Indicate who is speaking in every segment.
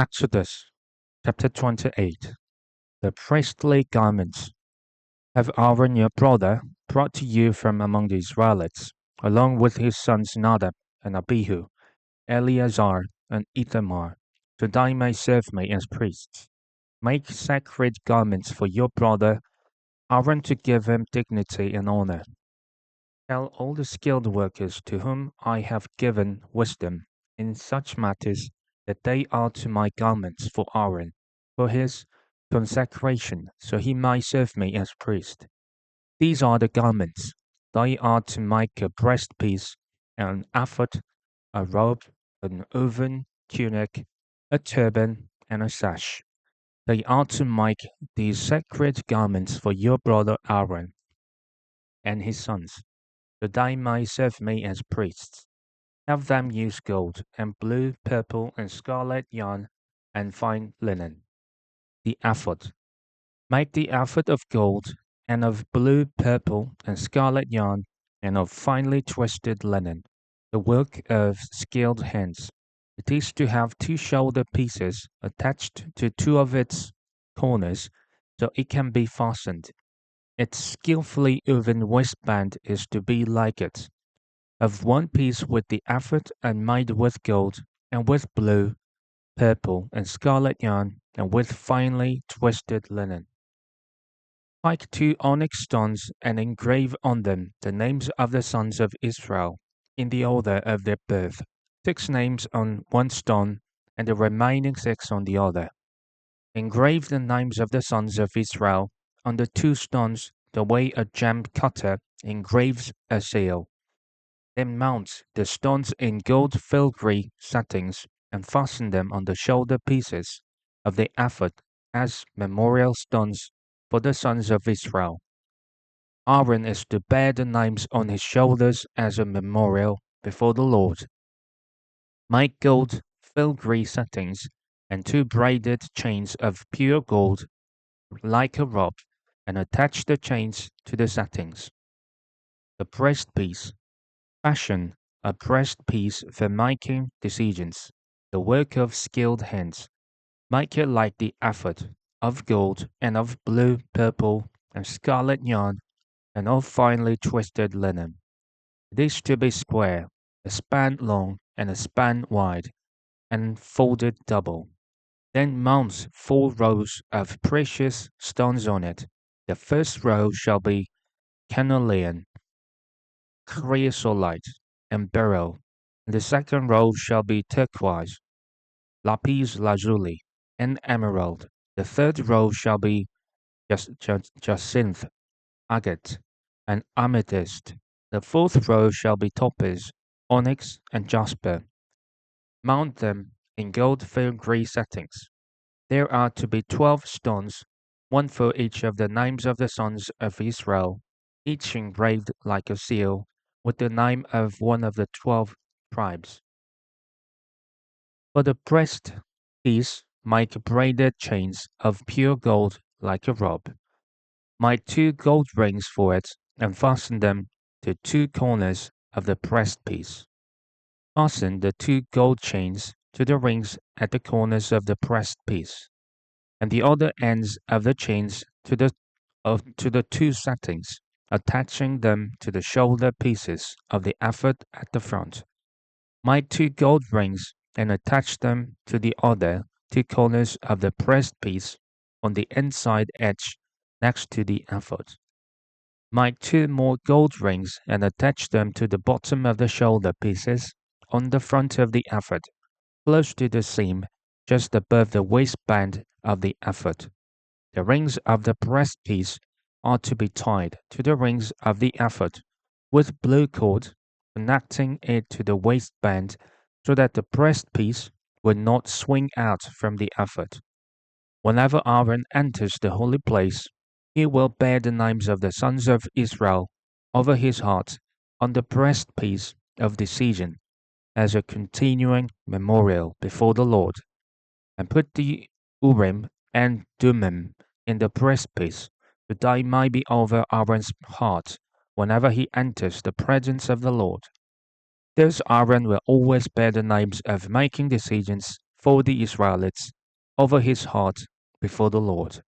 Speaker 1: Exodus chapter 28. The priestly garments. Have Aaron your brother brought to you from among the Israelites, along with his sons Nadab and Abihu, Eleazar and Ithamar, so that they may serve me as priests. Make sacred garments for your brother Aaron to give him dignity and honor. Tell all the skilled workers to whom I have given wisdom in such matters that they are to my garments for Aaron, for his consecration, so he may serve me as priest. These are the garments. They are to make a breastpiece, an ephod, a robe, an oven, tunic, a turban, and a sash. They are to make these sacred garments for your brother Aaron and his sons, that they may serve me as priests. Have them use gold, and blue, purple, and scarlet yarn, and fine linen. The ephod. Make the ephod of gold, and of blue, purple, and scarlet yarn, and of finely twisted linen, the work of skilled hands. It is to have two shoulder pieces attached to two of its corners, so it can be fastened. Its skillfully woven waistband is to be like it, of one piece with the ephod and made with gold, and with blue, purple, and scarlet yarn, and with finely twisted linen. Make two onyx stones and engrave on them the names of the sons of Israel, in the order of their birth, 6 names on one stone, and the remaining 6 on the other. Engrave the names of the sons of Israel on the 2 stones the way a gem cutter engraves a seal. Then mount the stones in gold filigree settings and fasten them on the shoulder pieces of the ephod as memorial stones for the sons of Israel. Aaron is to bear the names on his shoulders as a memorial before the Lord. Make gold filigree settings and 2 braided chains of pure gold like a rope, and attach the chains to the settings. The breastpiece. Fashion a breastpiece for making decisions, the work of skilled hands. Make it like the ephod, of gold and of blue, purple, and scarlet yarn, and of finely twisted linen. It is to be square, a span long and a span wide, and folded double. Then mount 4 rows of precious stones on it. The first row shall be carnelian, chrysolite, and beryl. The second row shall be turquoise, lapis lazuli, and emerald. The third row shall be jacinth, agate, and amethyst. The fourth row shall be topaz, onyx, and jasper. Mount them in gold filigree settings. There are to be 12 stones, one for each of the names of the sons of Israel, each engraved like a seal, with the name of one of the 12 tribes. For the breast piece, make braided chains of pure gold like a robe. Make 2 gold rings for it, and fasten them to 2 corners of the breast piece. Fasten the 2 gold chains to the rings at the corners of the breast piece, and the other ends of the chains to the 2 settings, attaching them to the shoulder pieces of the ephod at the front. Make 2 gold rings and attach them to the other 2 corners of the breastpiece on the inside edge next to the ephod. Make 2 more gold rings and attach them to the bottom of the shoulder pieces on the front of the ephod, close to the seam just above the waistband of the ephod. The rings of the breastpiece are to be tied to the rings of the ephod with blue cord, connecting it to the waistband so that the breastpiece will not swing out from the ephod. Whenever Aaron enters the holy place, he will bear the names of the sons of Israel over his heart on the breastpiece of decision as a continuing memorial before the Lord, and put the Urim and Thummim in the breastpiece, that they may be over Aaron's heart whenever he enters the presence of the Lord. Thus Aaron will always bear the names of making decisions for the Israelites over his heart before the Lord.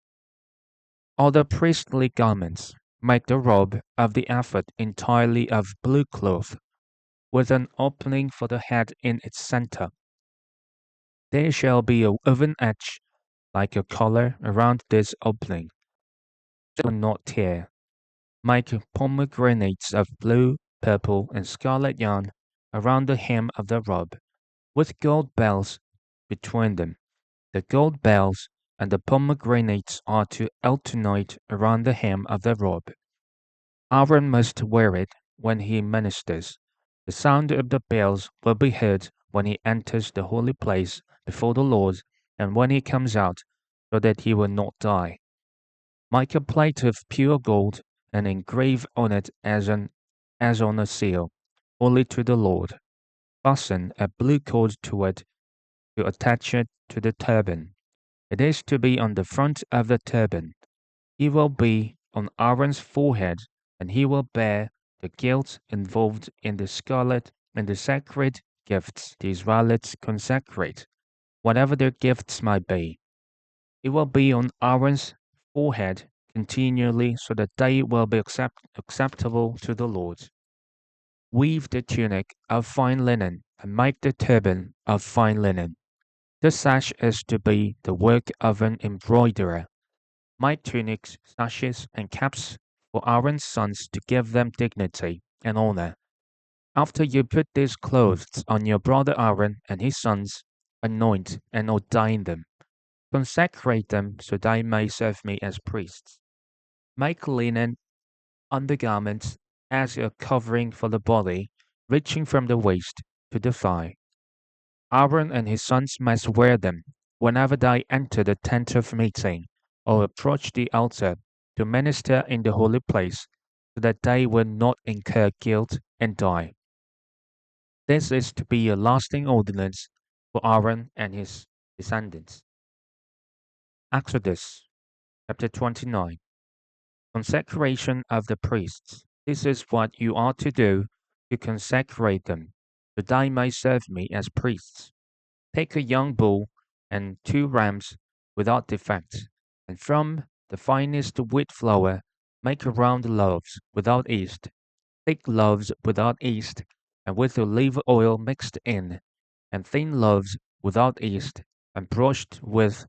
Speaker 1: All the priestly garments make the robe of the ephod entirely of blue cloth, with an opening for the head in its center. There shall be a woven edge like a collar around this opening. It will not tear. Make pomegranates of blue, purple, and scarlet yarn around the hem of the robe, with gold bells between them. The gold bells and the pomegranates are to alternate around the hem of the robe. Aaron must wear it when he ministers. The sound of the bells will be heard when he enters the holy place before the Lord and when he comes out, so that he will not die. Make a plate of pure gold and engrave on it as on a seal, holy to the Lord. Fasten a blue cord to it to attach it to the turban. It is to be on the front of the turban. He will be on Aaron's forehead, and he will bear the guilt involved in the scarlet and the sacred gifts the Israelites consecrate, whatever their gifts might be. It will be on Aaron's forehead continually, so that they will be acceptable to the Lord. Weave the tunic of fine linen, and make the turban of fine linen. The sash is to be the work of an embroiderer. Make tunics, sashes, and caps for Aaron's sons to give them dignity and honor. After you put these clothes on your brother Aaron and his sons, anoint and ordain them. Consecrate them so they may serve me as priests. Make linen undergarments as a covering for the body, reaching from the waist to the thigh. Aaron and his sons must wear them whenever they enter the tent of meeting or approach the altar to minister in the holy place, so that they will not incur guilt and die. This is to be a lasting ordinance for Aaron and his descendants. Exodus chapter 29. Consecration of the priests. This is what you are to do to consecrate them, so they may serve me as priests. Take a young bull and 2 rams without defect, and from the finest wheat flour make round loaves without yeast, thick loaves without yeast, and with olive oil mixed in, and thin loaves without yeast, and brushed with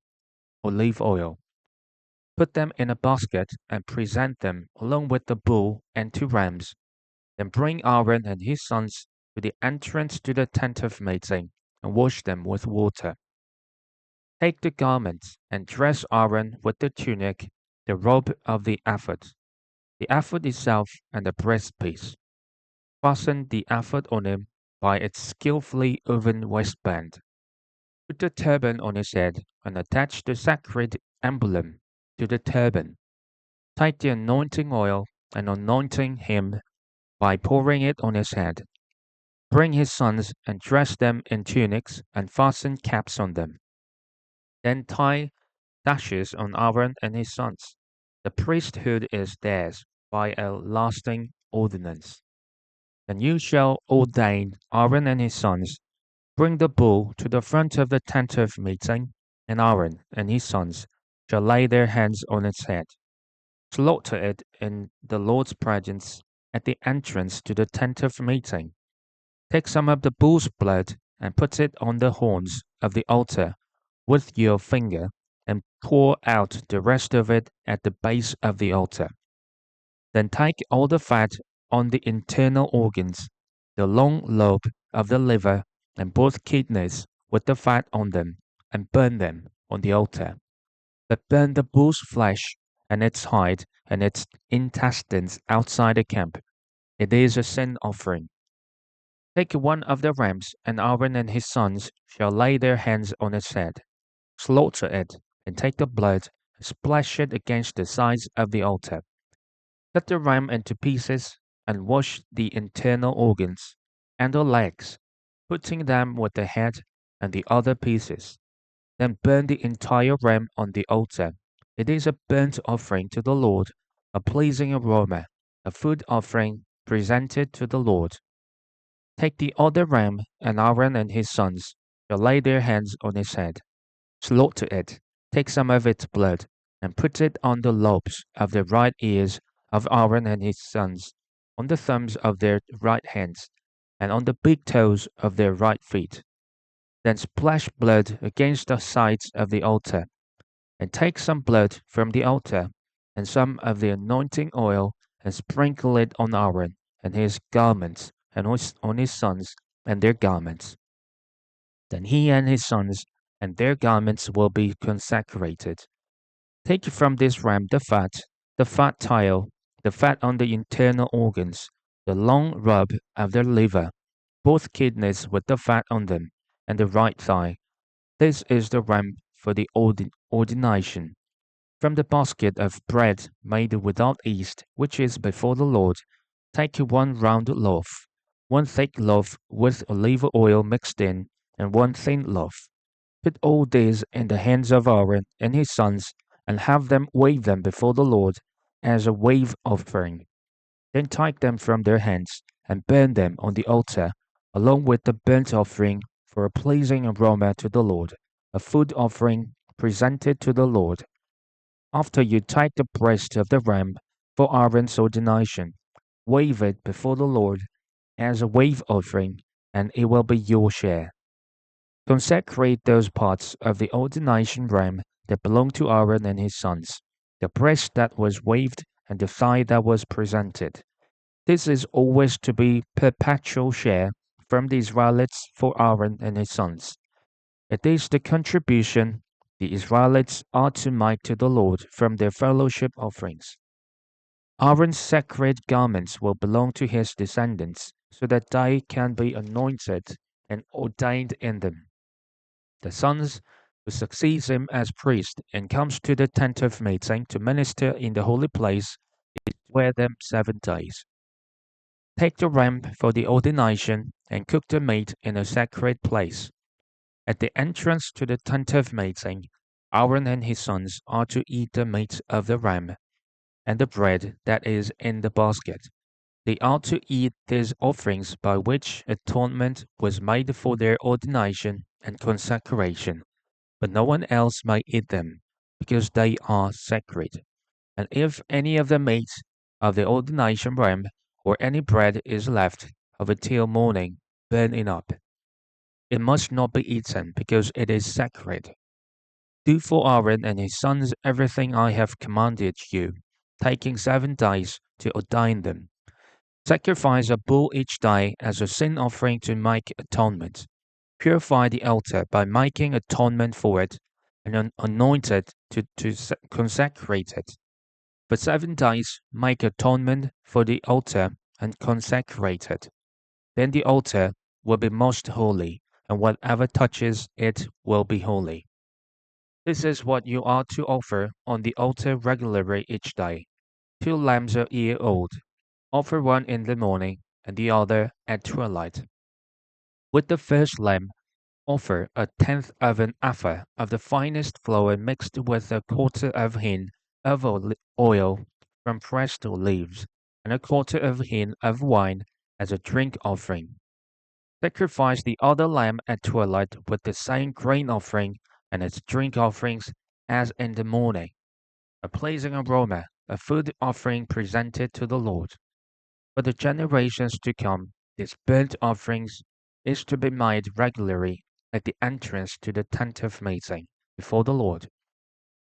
Speaker 1: olive oil. Put them in a basket and present them along with the bull and 2 rams. Then bring Aaron and his sons to the entrance to the tent of meeting and wash them with water. Take the garments and dress Aaron with the tunic, the robe of the ephod, the ephod itself, and the breastpiece. Fasten the ephod on him by its skillfully woven waistband. Put the turban on his head and attach the sacred emblem to the turban. Take the anointing oil and anointing him by pouring it on his head. Bring his sons and dress them in tunics and fasten caps on them. Then tie sashes on Aaron and his sons. The priesthood is theirs by a lasting ordinance. Then you shall ordain Aaron and his sons. Bring the bull to the front of the tent of meeting, and Aaron and his sons shall lay their hands on its head. Slaughter it in the Lord's presence at the entrance to the tent of meeting. Take some of the bull's blood and put it on the horns of the altar with your finger, and pour out the rest of it at the base of the altar. Then take all the fat on the internal organs, the long lobe of the liver, and both kidneys with the fat on them, and burn them on the altar. But burn the bull's flesh and its hide and its intestines outside the camp. It is a sin offering. Take one of the rams, and Aaron and his sons shall lay their hands on its head. Slaughter it, and take the blood, and splash it against the sides of the altar. Cut the ram into pieces, and wash the internal organs and the legs, putting them with the head and the other pieces. Then burn the entire ram on the altar. It is a burnt offering to the Lord, a pleasing aroma, a food offering presented to the Lord. Take the other ram, and Aaron and his sons shall lay their hands on his head, slaughter it, take some of its blood, and put it on the lobes of the right ears of Aaron and his sons, on the thumbs of their right hands, and on the big toes of their right feet. Then splash blood against the sides of the altar, and take some blood from the altar, and some of the anointing oil, and sprinkle it on Aaron and his garments, and on his sons and their garments. Then he and his sons and their garments will be consecrated. Take from this ram the fat tail, the fat on the internal organs, the long rub of the liver, both kidneys with the fat on them, and the right thigh. This is the ram for the ordination. From the basket of bread made without yeast, which is before the Lord, take 1 round loaf, 1 thick loaf with olive oil mixed in, and 1 thin loaf. Put all these in the hands of Aaron and his sons, and have them wave them before the Lord as a wave offering. Then take them from their hands, and burn them on the altar, along with the burnt offering for a pleasing aroma to the Lord, a food offering presented to the Lord. After you take the breast of the ram for Aaron's ordination, wave it before the Lord as a wave offering, and it will be your share. Consecrate those parts of the ordination ram that belong to Aaron and his sons, the breast that was waved and the thigh that was presented. This is always to be perpetual share from the Israelites for Aaron and his sons. It is the contribution the Israelites are to make to the Lord from their fellowship offerings. Aaron's sacred garments will belong to his descendants, so that they can be anointed and ordained in them. The sons who succeeds him as priest and comes to the tent of meeting to minister in the holy place is to wear them 7 days. Take the ram for the ordination and cook the meat in a sacred place. At the entrance to the tent of meeting, Aaron and his sons are to eat the meat of the ram and the bread that is in the basket. They are to eat these offerings by which atonement was made for their ordination and consecration, but no one else may eat them, because they are sacred. And if any of the meat of the ordination ram or any bread is left of it till morning, burn it up. It must not be eaten, because it is sacred. Do for Aaron and his sons everything I have commanded you, taking 7 days to ordain them. Sacrifice a bull each day as a sin offering to make atonement. Purify the altar by making atonement for it, and anoint it to consecrate it. For 7 days make atonement for the altar and consecrate it. Then the altar will be most holy, and whatever touches it will be holy. This is what you are to offer on the altar regularly each day. 2 lambs a year old. Offer one in the morning and the other at twilight. With the first lamb, offer 1/10 of an ephah of the finest flour mixed with 1/4 of hin of oil from pressed leaves, and 1/4 of hin of wine as a drink offering. Sacrifice the other lamb at twilight with the same grain offering and its drink offerings as in the morning, a pleasing aroma, a food offering presented to the Lord. For the generations to come, these burnt offerings is to be made regularly at the entrance to the tent of meeting before the Lord.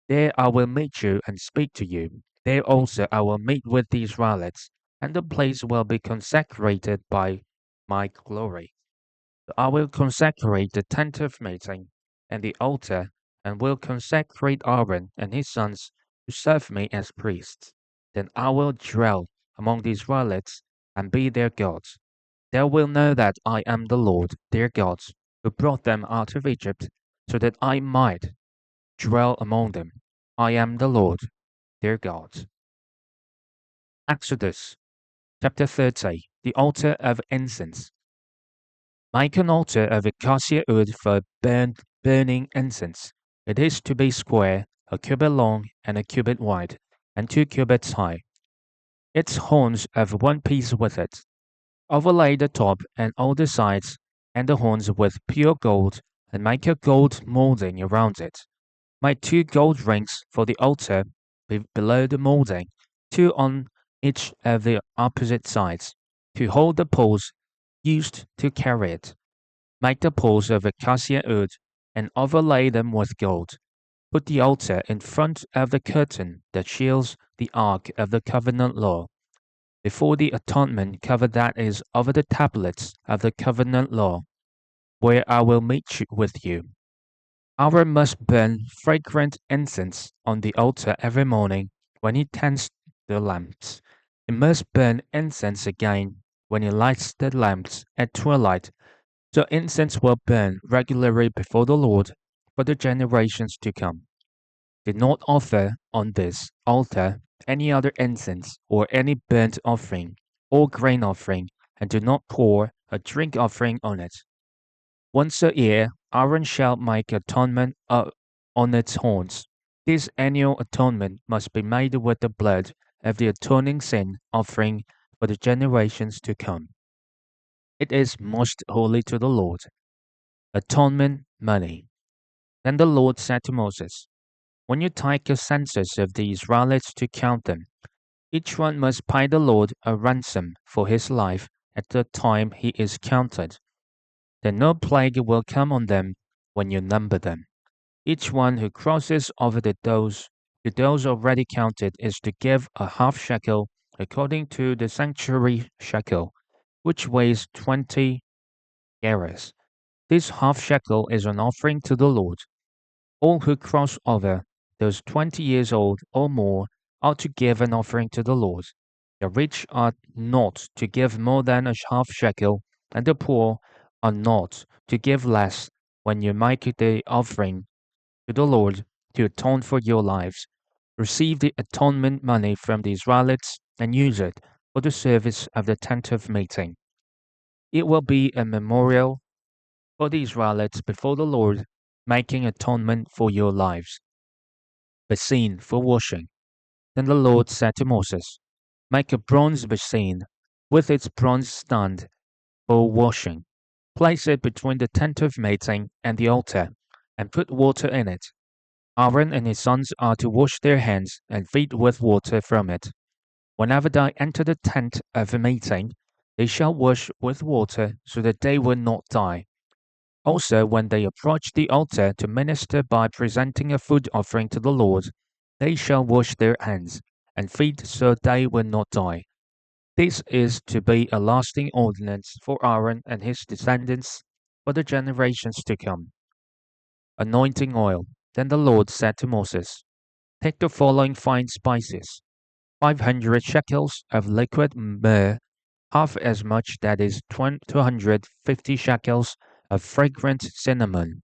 Speaker 1: There I will meet you and speak to you. There also I will meet with the Israelites, and the place will be consecrated by my glory. I will consecrate the tent of meeting and the altar, and will consecrate Aaron and his sons to serve me as priests. Then I will dwell among the Israelites and be their God. They will know that I am the Lord their God, who brought them out of Egypt, so that I might dwell among them. I am the Lord their God. Exodus chapter 30. The altar of incense. Make an altar of acacia wood for burning incense. It is to be square, a cubit long and a cubit wide, and 2 cubits high. Its horns of 1 piece with it. Overlay the top and all the sides and the horns with pure gold, and make a gold molding around it. Make 2 gold rings for the altar below the molding, 2 on each of the opposite sides, to hold the poles used to carry it. Make the poles of acacia wood and overlay them with gold. Put the altar in front of the curtain that shields the ark of the covenant law. Before the atonement cover that is over the tablets of the covenant law, where I will meet with you. Aaron must burn fragrant incense on the altar every morning when he tends the lamps. He must burn incense again when he lights the lamps at twilight. So incense will burn regularly before the Lord for the generations to come. Do not offer on this altar any other incense or any burnt offering or grain offering, and do not pour a drink offering on it. Once a year, Aaron shall make atonement on its horns. This annual atonement must be made with the blood of the atoning sin offering for the generations to come. It is most holy to the Lord. Atonement money. Then the Lord said to Moses, when you take a census of the Israelites to count them, each one must pay the Lord a ransom for his life at the time he is counted. Then no plague will come on them when you number them. Each one who crosses over to those already counted is to give a half shekel according to the sanctuary shekel, which weighs 20 gerahs. This half shekel is an offering to the Lord. All who cross over, those 20 years old or more, are to give an offering to the Lord. The rich are not to give more than a half shekel, and the poor are not to give less when you make the offering to the Lord to atone for your lives. Receive the atonement money from the Israelites and use it for the service of the tent of meeting. It will be a memorial for the Israelites before the Lord, making atonement for your lives. Basin for washing. Then the Lord said to Moses, make a bronze basin with its bronze stand for washing. Place it between the tent of meeting and the altar, and put water in it. Aaron and his sons are to wash their hands and feet with water from it. Whenever they enter the tent of meeting, they shall wash with water so that they will not die. Also, when they approach the altar to minister by presenting a food offering to the Lord, they shall wash their hands and feet so they will not die. This is to be a lasting ordinance for Aaron and his descendants for the generations to come. Anointing oil. Then the Lord said to Moses, take the following fine spices 500 shekels of liquid myrrh, half as much, that is 250 shekels of fragrant cinnamon,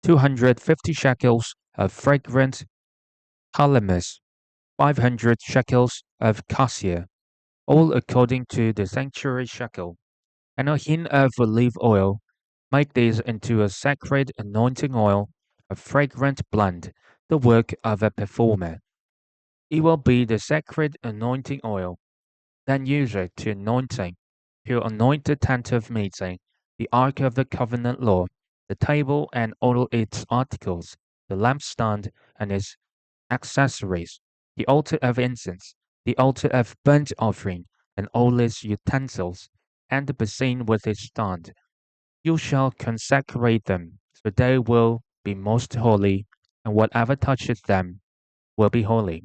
Speaker 1: 250 shekels of fragrant calamus, 500 shekels of cassia, all according to the sanctuary shekel, and a hin of olive oil. Make these into a sacred anointing oil, a fragrant blend, the work of a performer. It will be the sacred anointing oil. Then use it to anoint the tent of meeting, the ark of the covenant law, the table and all its articles, the lampstand and its accessories, the altar of incense, the altar of burnt offering, and all its utensils, and the basin with its stand. You shall consecrate them, so they will be most holy, and whatever touches them will be holy.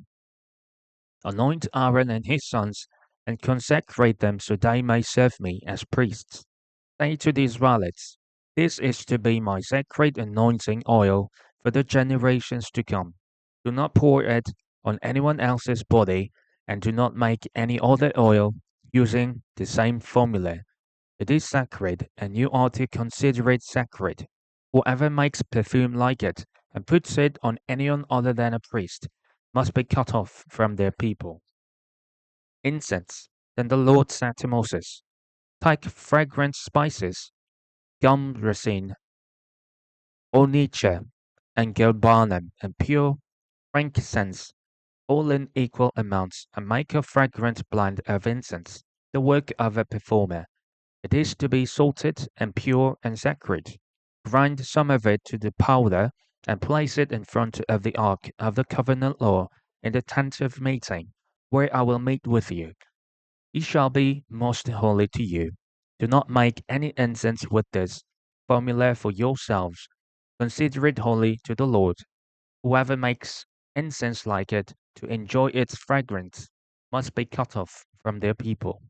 Speaker 1: Anoint Aaron and his sons, and consecrate them so they may serve me as priests. Say to the Israelites, this is to be my sacred anointing oil for the generations to come. Do not pour it on anyone else's body, and do not make any other oil using the same formula. It is sacred, and you are to consider it sacred. Whoever makes perfume like it and puts it on anyone other than a priest must be cut off from their people. Incense. Then the Lord said to Moses, take fragrant spices, gum resin, onycha, and galbanum, and pure frankincense, all in equal amounts, and make a fragrant blend of incense, the work of a performer. It is to be salted and pure and sacred. Grind some of it to the powder, and place it in front of the ark of the covenant law in the tent of meeting, where I will meet with you. It shall be most holy to you. Do not make any incense with this formula for yourselves. Consider it holy to the Lord. Whoever makes incense like it to enjoy its fragrance must be cut off from their people.